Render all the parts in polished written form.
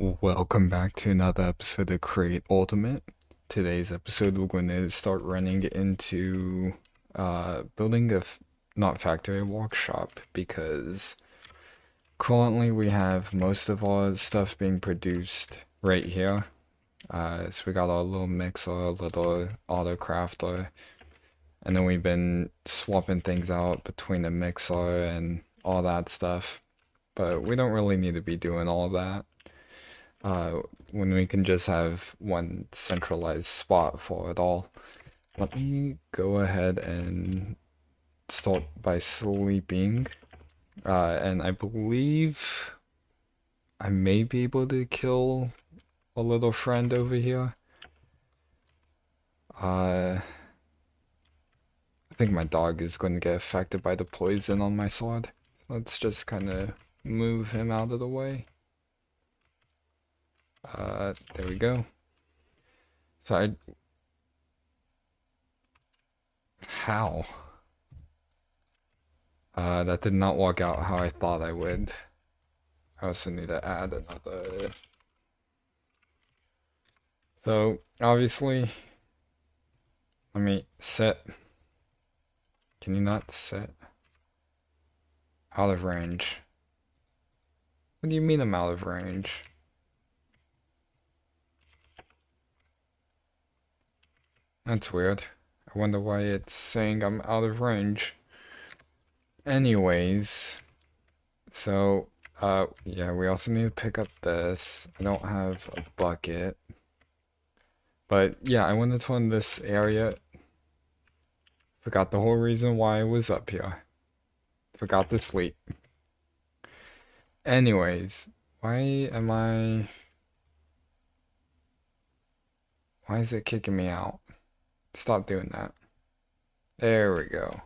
Welcome back to another episode of Create Ultimate. Today's episode, we're going to start running into building not factory, a workshop, because currently we have most of our stuff being produced right here. So we got our little mixer, little auto crafter, and then we've been swapping things out between the mixer and all that stuff. But we don't really need to be doing all that. uh, when we can just have one centralized spot for it all. Let me go ahead and start by sleeping. And I believe I may be able to kill a little friend over here. I think my dog is going to get affected by the poison on my sword. Let's just kind of move him out of the way. There we go. So how? That did not work out how I thought I would. I also need to add another. So, obviously, let me set. Can you not set? Out of range. What do you mean I'm out of range? That's weird. I wonder why it's saying I'm out of range. Anyways, so, yeah, we also need to pick up this. I don't have a bucket. But, yeah, I want to turn this area. Forgot the whole reason why I was up here. Forgot to sleep. Anyways, why is it kicking me out? Stop doing that. There we go.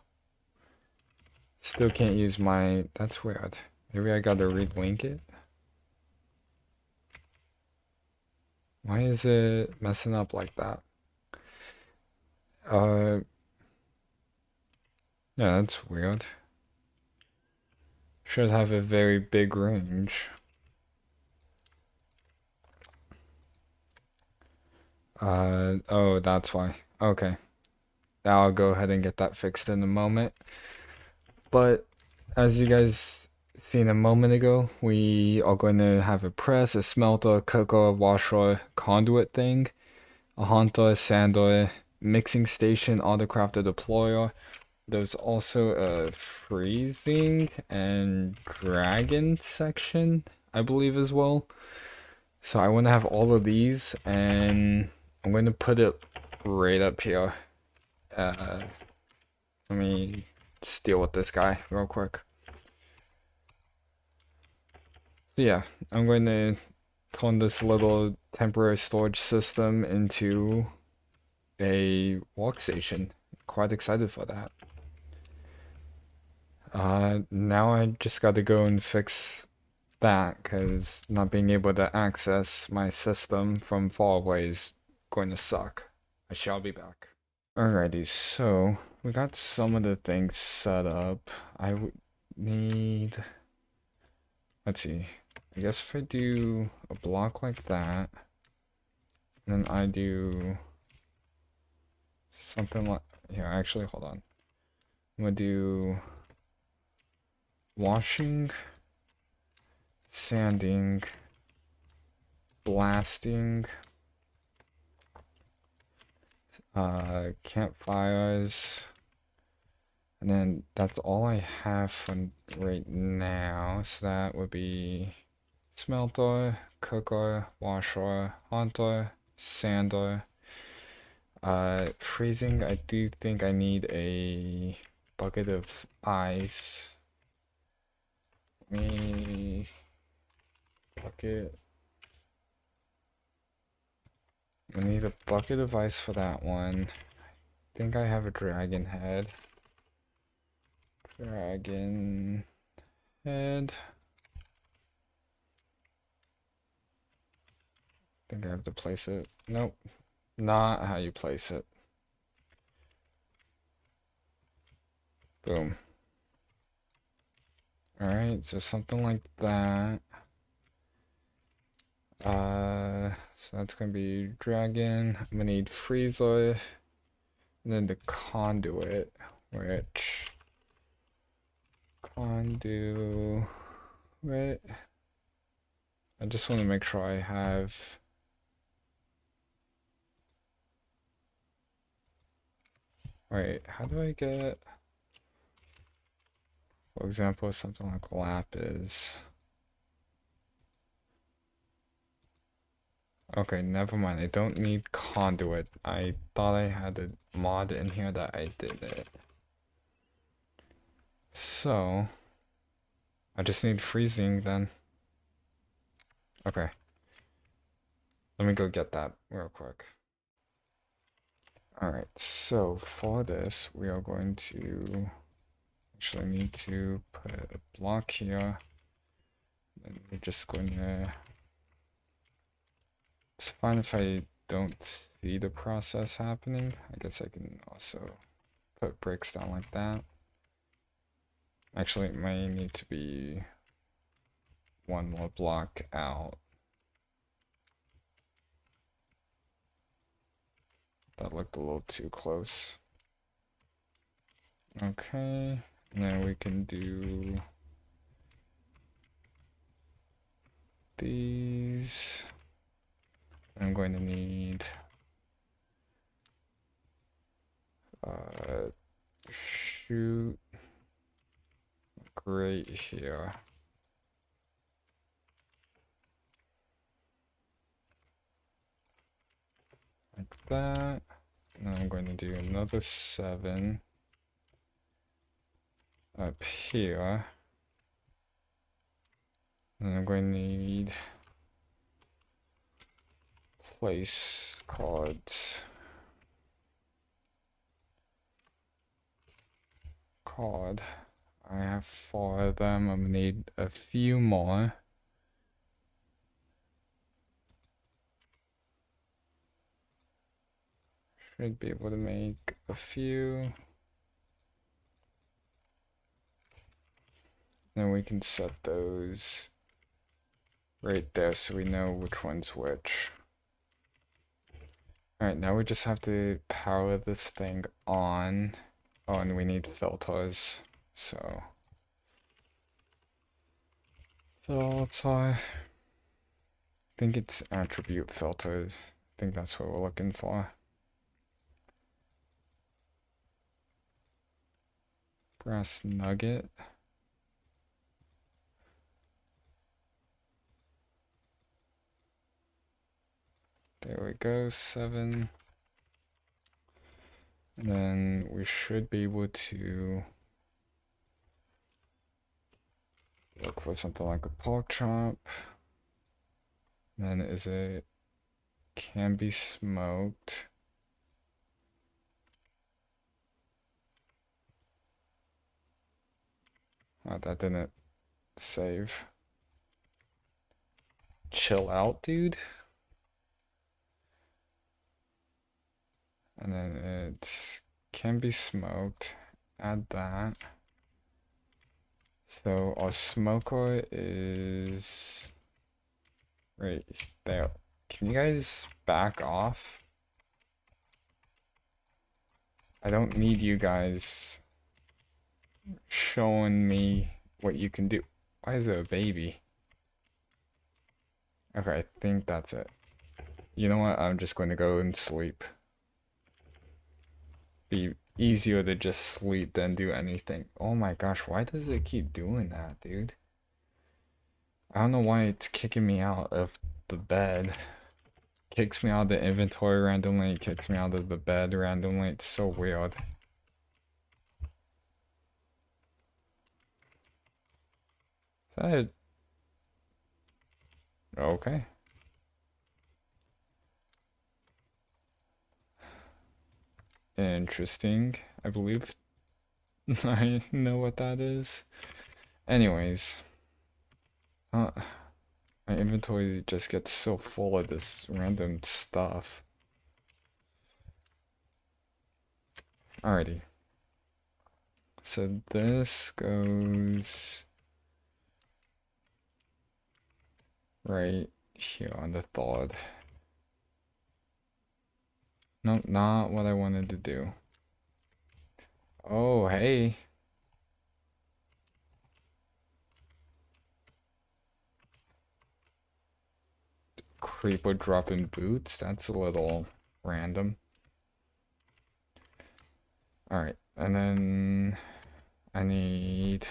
Still can't use my, that's weird. Maybe I gotta relink it? Why is it messing up like that? Yeah, that's weird. Should have a very big range. Oh, that's why. Okay. Now I'll go ahead and get that fixed in a moment. But as you guys seen a moment ago, we are going to have a press, a smelter, cooker, washer, conduit thing, a hunter, sander, mixing station, autocrafter, deployer. There's also a freezing and dragon section, I believe, as well. So I want to have all of these, and I'm going to put it right up here. Let me just deal with this guy real quick. So yeah, I'm going to turn this little temporary storage system into a workstation. Quite excited for that. Now I just got to go and fix that, because not being able to access my system from far away is going to suck. I shall be back. Alrighty, so we got some of the things set up. I would need, let's see, I guess if I do a block like that, and then I do something like, here, actually, hold on. I'm gonna do washing, sanding, blasting, campfires, and then that's all I have for right now. So that would be smelter, cooker, washer, hunter, sander. Freezing, I do think I need a bucket of ice. Me bucket. I need a bucket of ice for that one. I think I have a dragon head. Dragon head. I think I have to place it. Nope. Not how you place it. Boom. Alright, so something like that. So that's gonna be dragon. I'm gonna need freezer, and then the conduit, which conduit. I just want to make sure I have. Wait, how do I get, for example, something like lapis? Okay, never mind. I don't need conduit. I thought I had a mod in here that I did it. So, I just need freezing then. Okay. Let me go get that real quick. Alright, so for this, we are going to actually need to put a block here. And we're just going to. It's fine if I don't see the process happening. I guess I can also put bricks down like that. Actually, it may need to be one more block out. That looked a little too close. Okay, and then we can do these. I'm going to need shoot right here. Like that. And I'm going to do another 7 up here. And I'm going to need place cards. Card. I have 4 of them. I'm gonna need a few more. Should be able to make a few. Then we can set those right there so we know which one's which. Alright, now we just have to power this thing on. Oh, and we need filters. So filter. I think it's attribute filters. I think that's what we're looking for. Brass nugget. There we go, 7. And then we should be able to look for something like a pork chop. And then is it can be smoked. Oh, that didn't save. Chill out, dude. And then it can be smoked. Add that. So our smoker is right there. Can you guys back off? I don't need you guys showing me what you can do. Why is it a baby? Okay, I think that's it. You know what? I'm just going to go and sleep. Be easier to just sleep than do anything. Oh my gosh, why does it keep doing that, dude? I don't know why it's kicking me out of the bed. Kicks me out of the inventory randomly, kicks me out of the bed randomly. It's so weird. Is that it? Okay. Interesting. I believe I know what that is. Anyways. My inventory just gets so full of this random stuff. Alrighty. So this goes right here on the third. Nope, not what I wanted to do. Oh, hey. Creeper dropping boots? That's a little random. Alright, and then I need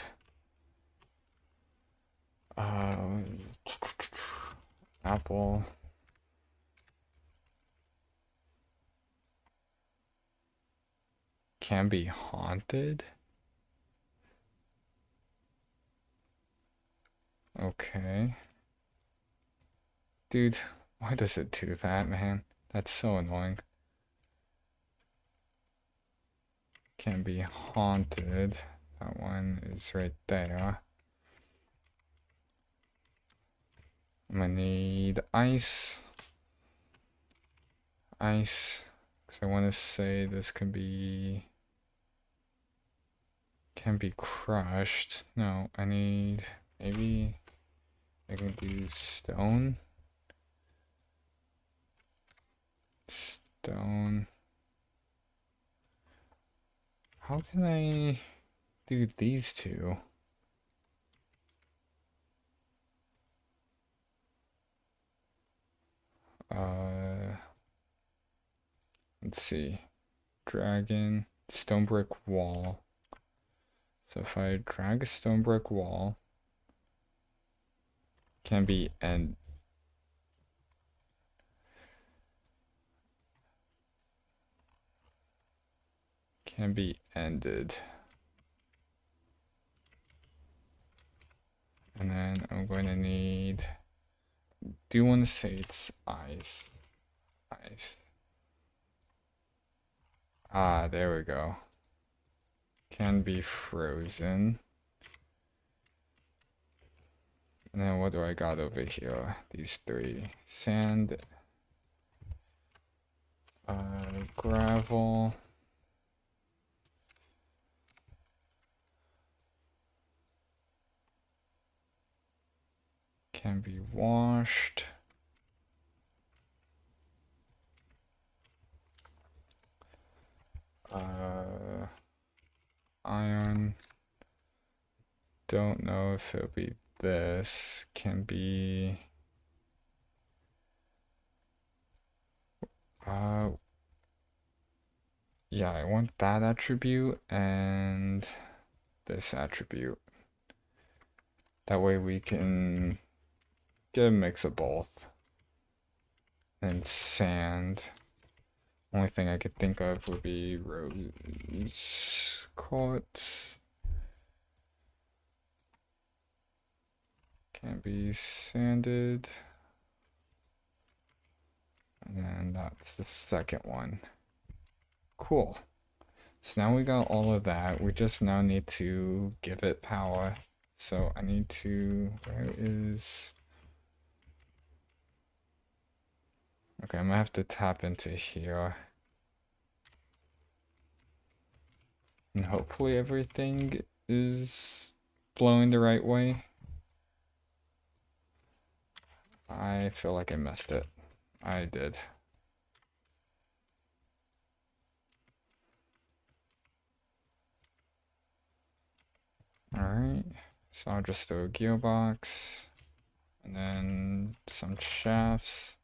apple. Can be haunted? Okay. Dude, why does it do that, man? That's so annoying. Can be haunted. That one is right there. I'm gonna need ice. Ice. Because I want to say this can be crushed. No, I need maybe I can do stone. Stone. How can I do these two? Let's see. Dragon, stone brick wall. So if I drag a stone brick wall, can be ended. And then I'm going to need, do you want to say it's ice? Ice. Ah, there we go. Can be frozen. And then what do I got over here? These three. Sand. Gravel. Can be washed. Iron. Don't know if it'll be this. Can be yeah, I want that attribute and this attribute. That way we can get a mix of both. And sand. Only thing I could think of would be rose quartz. Can be sanded. And then that's the second one. Cool. So now we got all of that. We just now need to give it power. So I need to, where is, okay, I'm gonna have to tap into here. And hopefully everything is blowing the right way. I feel like I messed it. I did. Alright, so I'll just throw a gearbox. And then some shafts.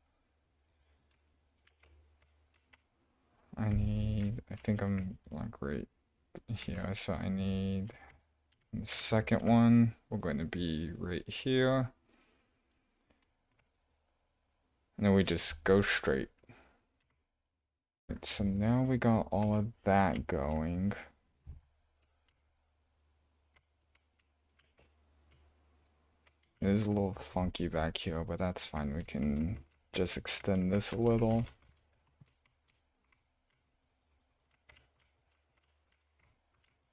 I think I'm like right here, so I need the second one. We're going to be right here. And then we just go straight. So now we got all of that going. It is a little funky back here, but that's fine. We can just extend this a little.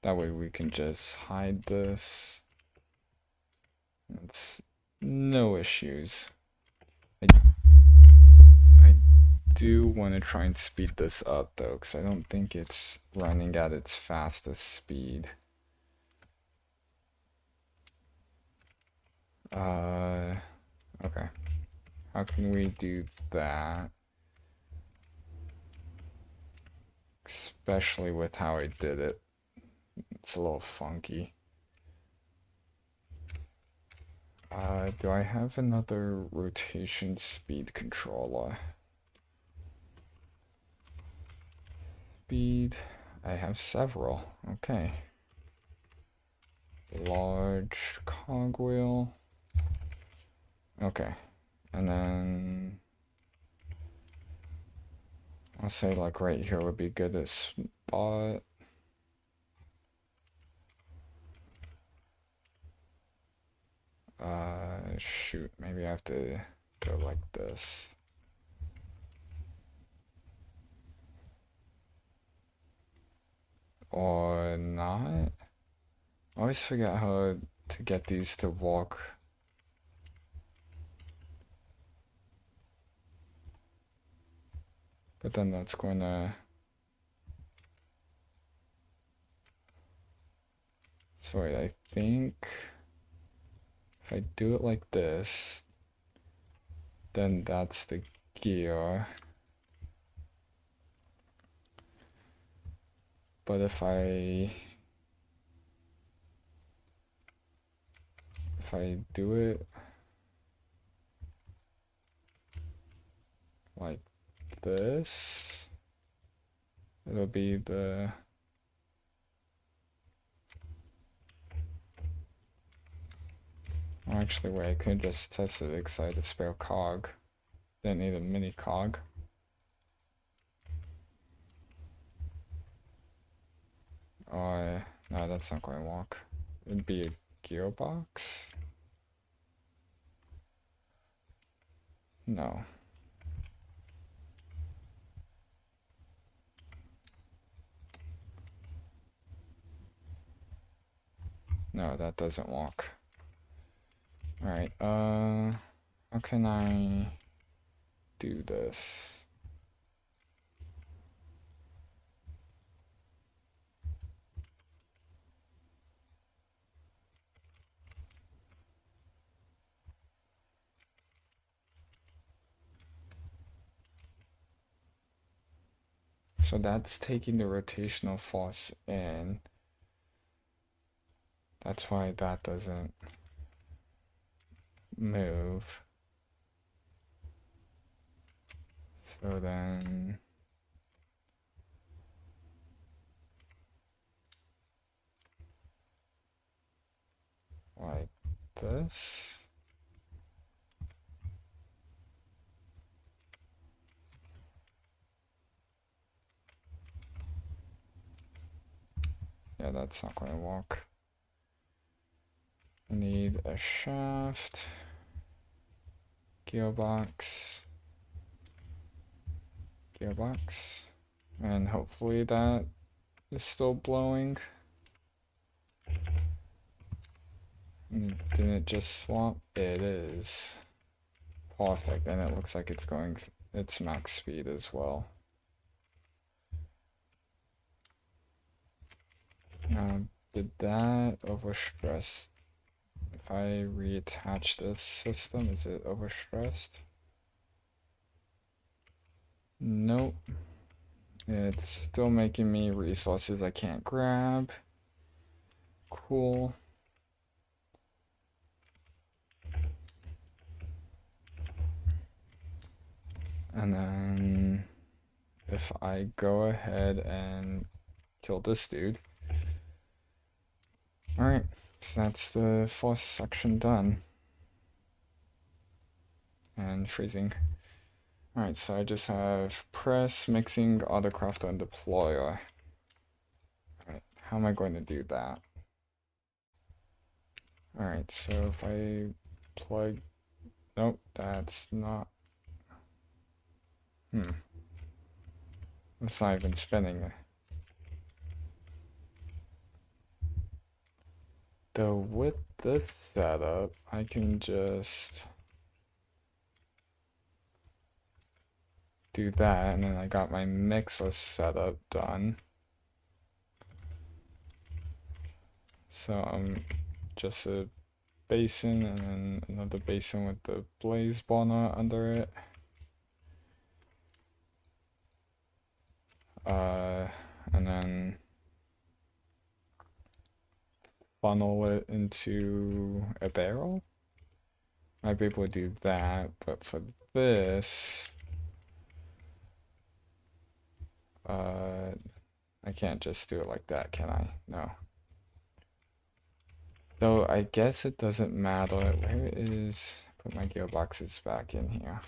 That way we can just hide this. It's no issues. I do want to try and speed this up though, because I don't think it's running at its fastest speed. Okay. How can we do that? Especially with how I did it. It's a little funky. Do I have another rotation speed controller? Speed. I have several. Okay. Large cogwheel. Okay. And then I'll say like right here would be good at spot. Shoot, maybe I have to go like this. Or not. I always forget how to get these to walk. But then that's going to... Sorry, I think if I do it like this, then that's the gear. But if I do it like this, it'll be the... Actually, wait, I could just test it because I had a spare cog. Didn't need a mini cog. Oh, no, that's not going to work. It'd be a gearbox? No. No, that doesn't work. Alright, how can I do this? So that's taking the rotational force in. That's why that doesn't move. So then... like this. Yeah, that's not going to work. I need a shaft, gearbox, and hopefully that is still blowing. Didn't it just swap? It is. Perfect, and it looks like it's going its max speed as well. Did that overstress? If I reattach this system, is it overstressed? Nope. It's still making me resources I can't grab. Cool. And then if I go ahead and kill this dude. Alright, so that's the first section done. And freezing. Alright, so I just have press, mixing, autocraft, and deployer. Alright, how am I going to do that? Alright, so if I plug... Nope, that's not... It's not even spinning. Though with this setup, I can just do that, and then I got my mixer setup done. So I'm just a basin, and then another basin with the blaze spawner under it. And then funnel it into a barrel. Might be able to do that, but for this, I can't just do it like that, can I? No. So I guess it doesn't matter. Where is, put my gearboxes back in here.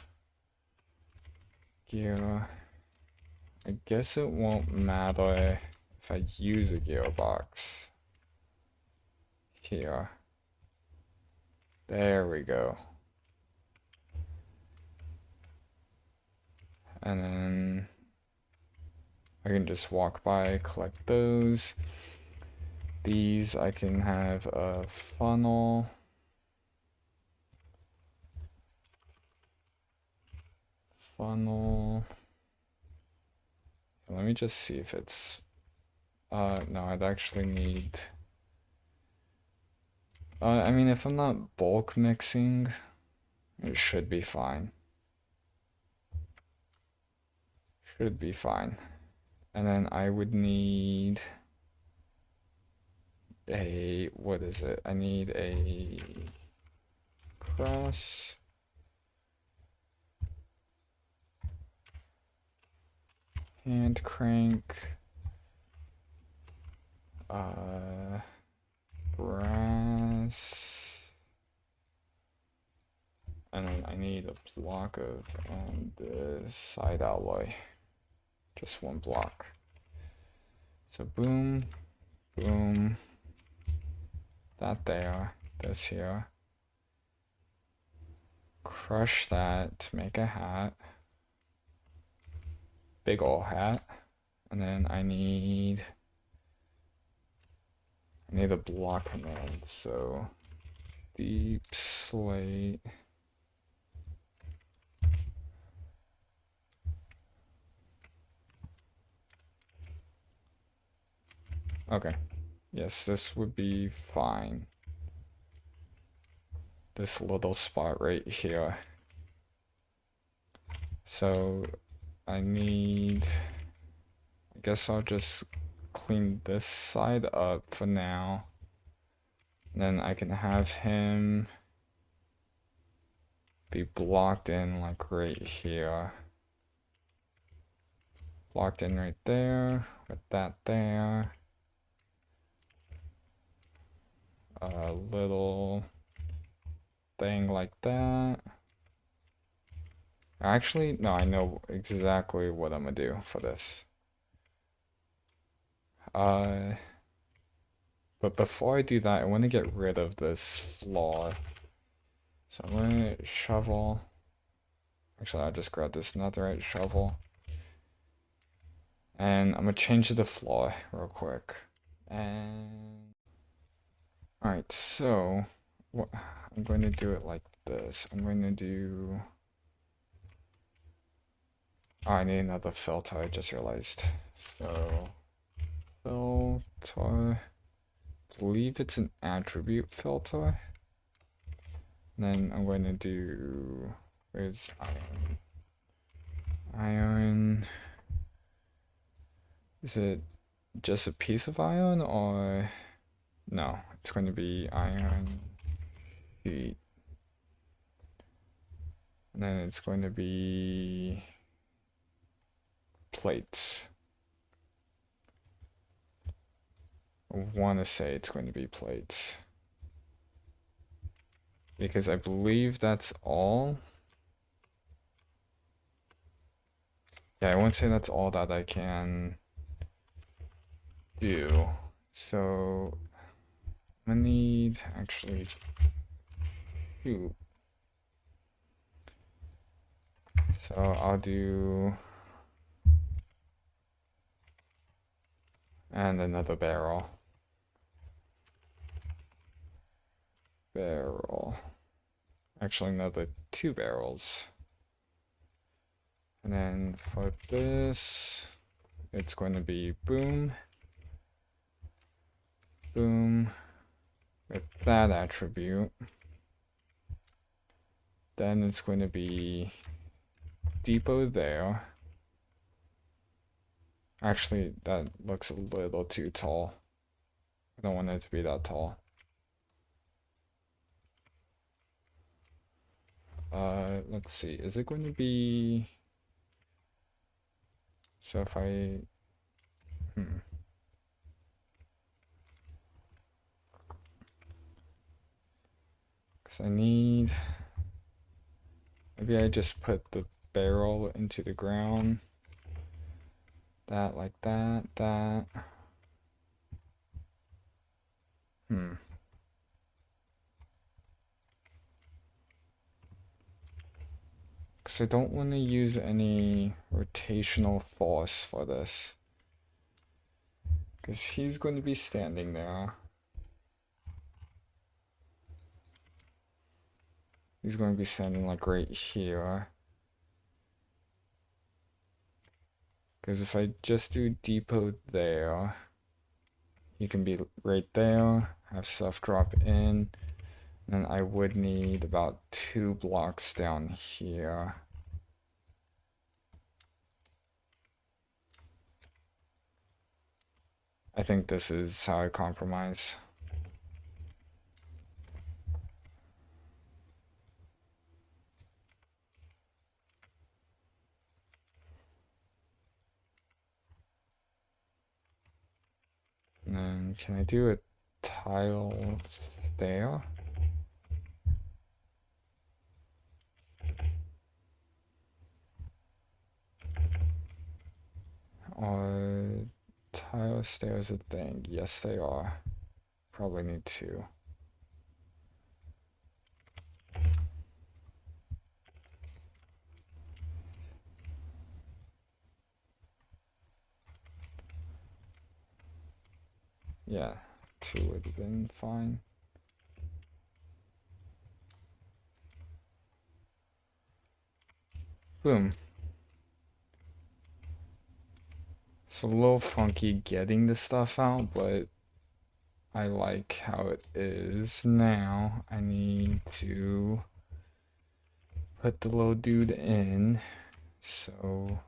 Gear. I guess it won't matter if I use a gearbox. Here. There we go. And then I can just walk by, collect those. These I can have a funnel. Funnel. Let me just see if it's, no, I'd actually need, I mean, if I'm not bulk mixing, it should be fine. Should be fine. And then I would need a, what is it? I need a cross. Hand crank. Brass. And then I need a block of the side alloy. Just one block. So boom, boom. That there, this here. Crush that to make a hat. Big ol' hat. And then I need a block command. So deep slate. Okay. Yes, this would be fine. This little spot right here. So I guess I'll just clean this side up for now. And then I can have him be blocked in like right here. Blocked in right there, with that there. A little thing like that. Actually, no, I know exactly what I'm gonna do for this. But before I do that, I want to get rid of this flaw. So I'm gonna shovel. Actually, I'll just grab this netherite shovel. And I'm gonna change the flaw real quick. And alright, so what I'm going to do it like this. I'm going to do, oh, I need another filter, I just realized. So filter, I believe it's an attribute filter. And then I'm going to do, where's iron? Iron, is it just a piece of iron, or no, it's going to be iron sheet. And then it's going to be plates. I want to say it's going to be plates, because I believe that's all. Yeah, I won't say that's all that I can do. So I need, actually, shoot. So I'll do, and another barrel. Actually, another 2 barrels. And then for this, it's going to be boom, boom. with that attribute. Then it's going to be depot there. Actually, that looks a little too tall. I don't want it to be that tall. Let's see. Is it going to be... So if I... Because I need... Maybe I just put the barrel into the ground. That, like that, that. Because I don't want to use any rotational force for this. Because he's going to be standing there. He's going to be standing like right here. Because if I just do depot there, he can be right there, have stuff drop in, and I would need about 2 blocks down here. I think this is how I compromise. And then can I do a tile there? Are tile stairs a thing? Yes, they are. Probably need 2. Yeah, 2 would have been fine. Boom. It's a little funky getting the stuff out, but I like how it is. Now I need to put the little dude in, so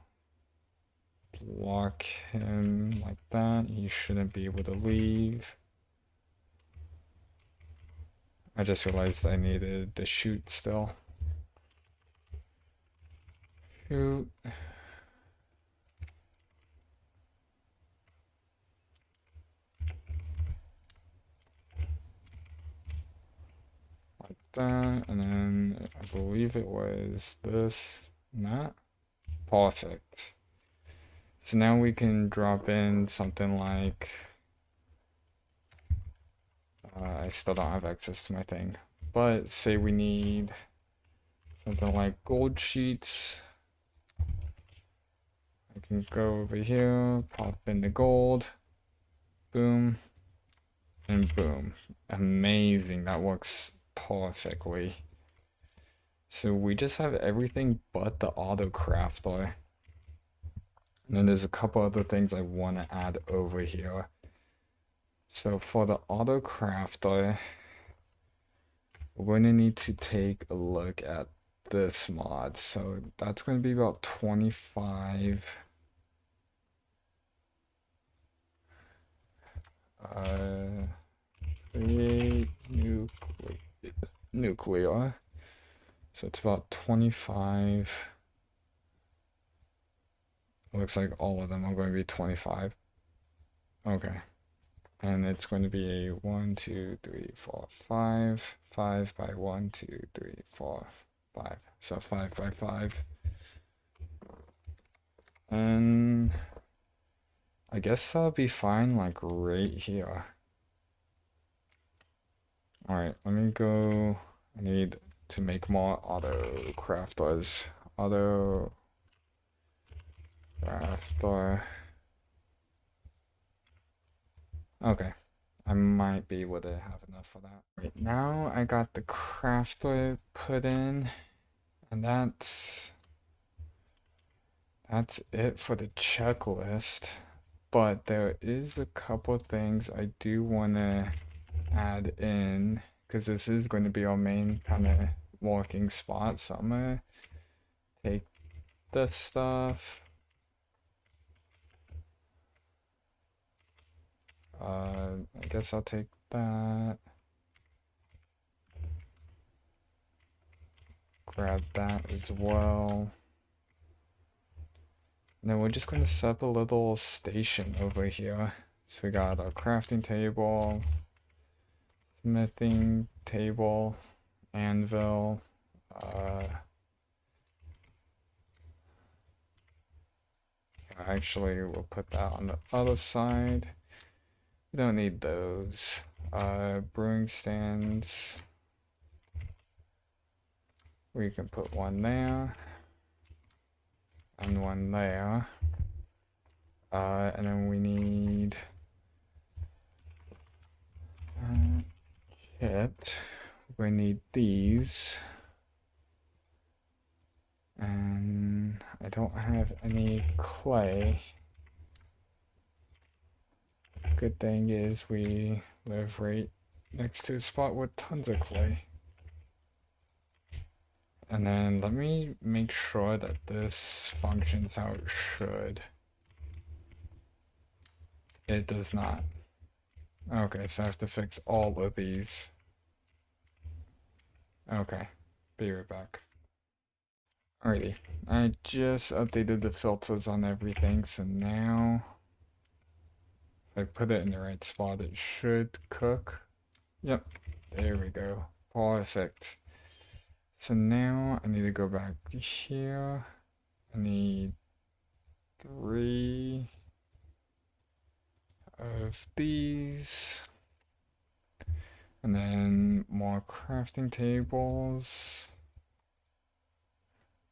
block him like that. He shouldn't be able to leave. I just realized I needed the chute still. Shoot. Like that, and then I believe it was this and that. Perfect. So now we can drop in something like... I still don't have access to my thing. But say we need something like gold sheets. I can go over here, pop in the gold, boom, and boom. Amazing, that works perfectly. So we just have everything but the auto crafter. And then there's a couple other things I want to add over here. So for the auto crafter, we're going to need to take a look at this mod. So that's going to be about 25. Create nuclear. So it's about 25. Looks like all of them are going to be 25. Okay. And it's going to be a 1, 2, 3, 4, 5. 5 by 1, 2, 3, 4, 5. So 5 by 5. And I guess that'll be fine, like right here. Alright, let me go. I need to make more auto crafters. Auto crafter. Okay, I might be able to have enough for that. Right now, I got the crafter put in, and that's it for the checklist. But there is a couple things I do want to add in, because this is going to be our main kind of walking spot, so I'm gonna take this stuff. I guess I'll take that. Grab that as well. And then we're just going to set up a little station over here. So we got our crafting table, smithing table, anvil. Actually, we'll put that on the other side. We don't need those. Brewing stands. We can put one there. And one there. And then we need kit. We need these. And I don't have any clay. Good thing is we live right next to a spot with tons of clay. And then let me make sure that this functions how it should. It does not. Okay, so I have to fix all of these. Okay, be right back. Alrighty, I just updated the filters on everything, so now if I put it in the right spot, it should cook. Yep, there we go. Perfect. So now I need to go back here. I need 3 of these. And then more crafting tables.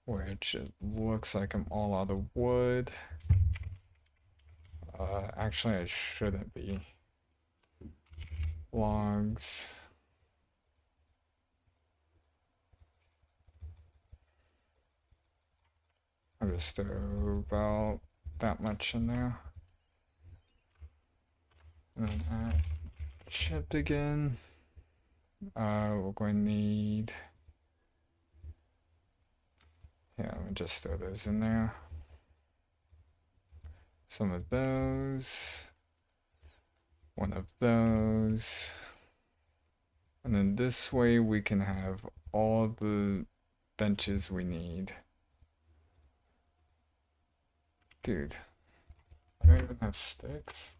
Which it looks like I'm all out of wood. Actually, I shouldn't be. Logs. I'll just throw about that much in there. And then add chipped again. We're going to need. Yeah, I'm gonna just throw those in there. Some of those. One of those. And then this way we can have all the benches we need. Dude, I don't even have sticks.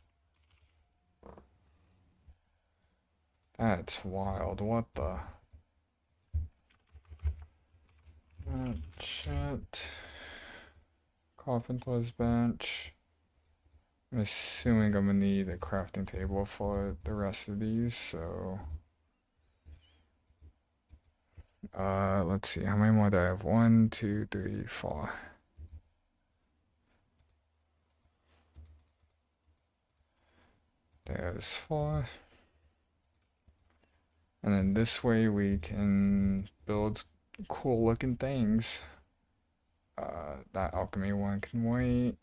That's wild. What the? Shit. Carpenter's bench. I'm assuming I'm gonna need a crafting table for the rest of these, so. Let's see, how many more do I have? 1, 2, 3, 4. There's 4. And then this way we can build cool looking things. That alchemy one can wait.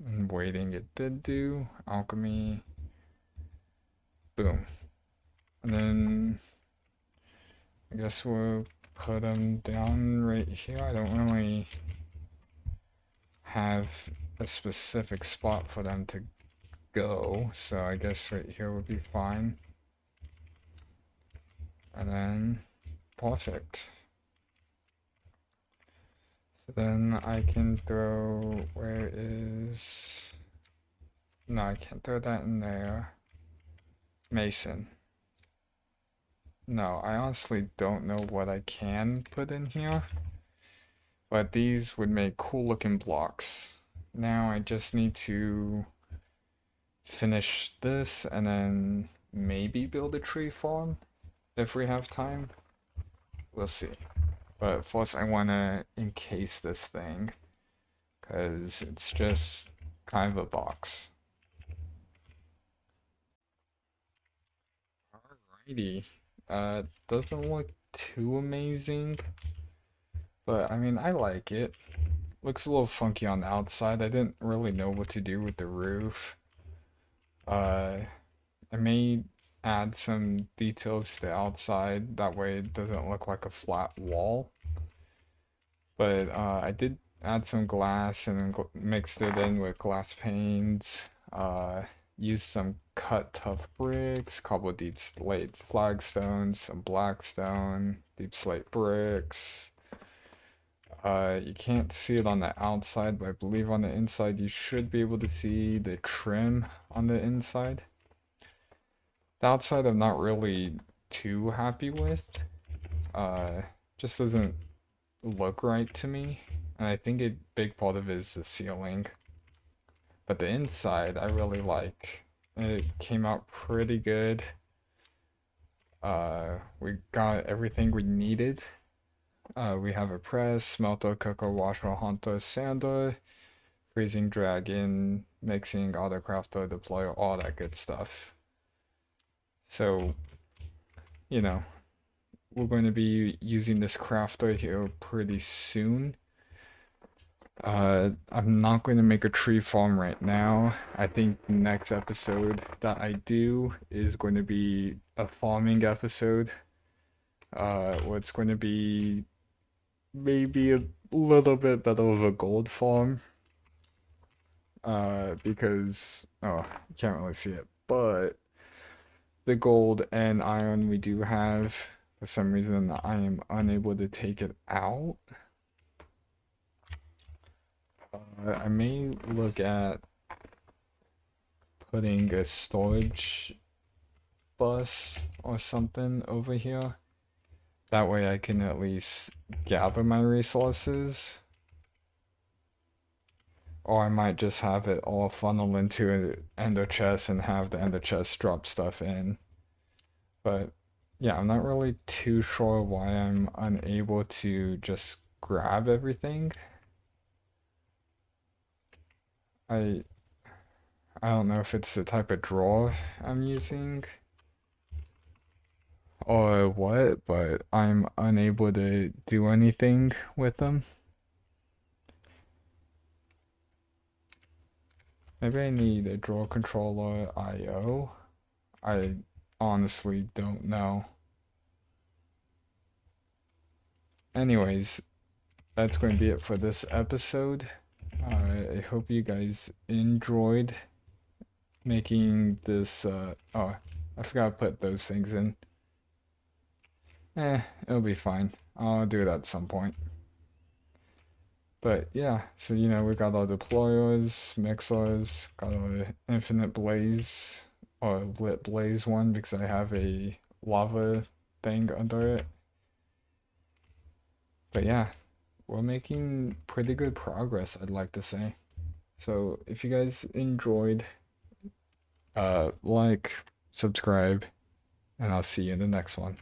And waiting, it did do. Alchemy. Boom. And then I guess we'll put them down right here. I don't really have a specific spot for them to go, so I guess right here would be fine. And then perfect. So then I can throw, where is, no, I can't throw that in there. Mason. No, I honestly don't know what I can put in here, but these would make cool looking blocks. Now I just need to finish this and then maybe build a tree farm if we have time. We'll see. But first I want to encase this thing because it's just kind of a box. Alrighty. Doesn't look too amazing, but I mean, I like it. looks a little funky on the outside. I didn't really know what to do with the roof. I may add some details to the outside, that way it doesn't look like a flat wall. But I did add some glass and mixed it in with glass panes. Used some cut tough bricks, couple deep slate flagstones, some blackstone, deep slate bricks. You can't see it on the outside, but I believe on the inside you should be able to see the trim on the inside. The outside I'm not really too happy with. Just doesn't look right to me. And I think a big part of it is the ceiling. But the inside I really like. It came out pretty good. We got everything we needed. We have a press, smelter, cooker, washer, hunter, sander, freezing dragon, mixing, autocrafter, deployer, all that good stuff. So, you know, we're going to be using this crafter here pretty soon. I'm not going to make a tree farm right now. I think the next episode that I do is going to be a farming episode. What's going to be maybe a little bit better of a gold farm. Because, oh, you can't really see it, but the gold and iron we do have, for some reason I am unable to take it out. I may look at putting a storage bus or something over here. That way I can at least gather my resources. Or I might just have it all funnel into an ender chest and have the ender chest drop stuff in. But yeah, I'm not really too sure why I'm unable to just grab everything. I don't know if it's the type of drawer I'm using or what, but I'm unable to do anything with them. Maybe I need a drawer controller IO. I honestly don't know. Anyways, that's going to be it for this episode. I hope you guys enjoyed making this, oh, I forgot to put those things in. It'll be fine. I'll do it at some point. But yeah, so you know, we got our deployers, mixers, got our infinite blaze, or lit blaze one because I have a lava thing under it. But yeah, we're making pretty good progress, I'd like to say. So if you guys enjoyed, like, subscribe, and I'll see you in the next one.